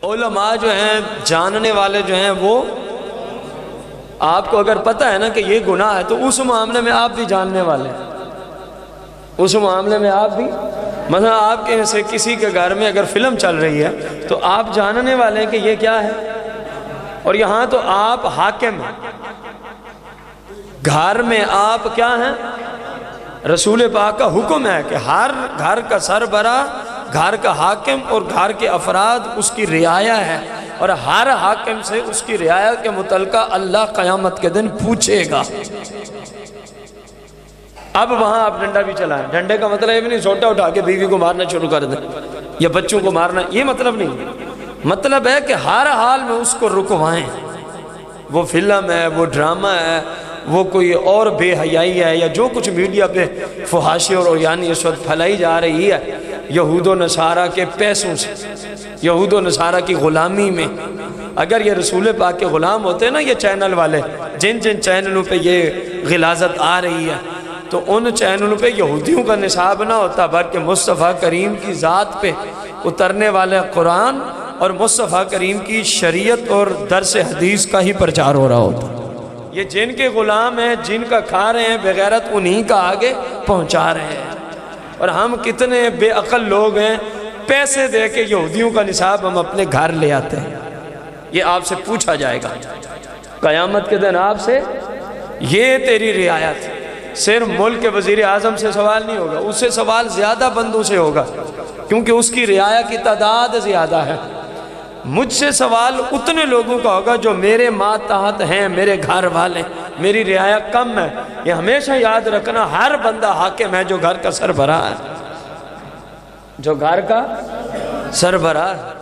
علماء جو ہیں جاننے والے جو ہیں وہ آپ کو اگر پتہ ہے نا کہ یہ گناہ ہے تو اس معاملے میں آپ بھی جاننے والے ہیں، اس معاملے میں آپ بھی، مثلا آپ کے سے کسی کے گھر میں اگر فلم چل رہی ہے تو آپ جاننے والے ہیں کہ یہ کیا ہے، اور یہاں تو آپ حاکم ہیں، گھر میں آپ کیا ہیں، رسول پاک کا حکم ہے کہ ہر گھر کا سربراہ، گھر کا حاکم اور گھر کے افراد اس کی رعایا ہے، اور ہر حاکم سے اس کی رعایا کے متعلقہ اللہ قیامت کے دن پوچھے گا۔ اب وہاں آپ ڈنڈا بھی چلائیں، ڈنڈے کا مطلب یہ بھی نہیں سوٹا اٹھا کے بیوی کو مارنا شروع کر دیں یا بچوں کو مارنا، یہ مطلب نہیں، مطلب ہے کہ ہر حال میں اس کو رکوائیں، وہ فلم ہے، وہ ڈرامہ ہے، وہ کوئی اور بے حیائی ہے، یا جو کچھ میڈیا پہ فحاشی اور عریانی اس وقت پھیلائی جا رہی ہے یہود و نصارہ کے پیسوں سے، یہود و نصارہ کی غلامی میں۔ اگر یہ رسول پاک کے غلام ہوتے نا یہ چینل والے، جن جن چینلوں پہ یہ غلاظت آ رہی ہے، تو ان چینلوں پہ یہودیوں کا نصاب نہ ہوتا، بلکہ مصطفیٰ کریم کی ذات پہ اترنے والے قرآن اور مصطفیٰ کریم کی شریعت اور درس حدیث کا ہی پرچار ہو رہا ہوتا۔ یہ جن کے غلام ہیں، جن کا کھا رہے ہیں بغیرت، انہی کا آگے پہنچا رہے ہیں، اور ہم کتنے بے عقل لوگ ہیں، پیسے دے کے یہودیوں کا نصاب ہم اپنے گھر لے آتے ہیں۔ یہ آپ سے پوچھا جائے گا قیامت کے دن، آپ سے یہ تیری رعایت، صرف ملک کے وزیر اعظم سے سوال نہیں ہوگا، اس سے سوال زیادہ بندوں سے ہوگا، کیونکہ اس کی رعایا کی تعداد زیادہ ہے۔ مجھ سے سوال اتنے لوگوں کا ہوگا جو میرے ماتحت ہیں، میرے گھر والے، میری رعایا کم ہے۔ یہ ہمیشہ یاد رکھنا، ہر بندہ حاکم ہے جو گھر کا سربراہ ہے، جو گھر کا سربراہ ہے۔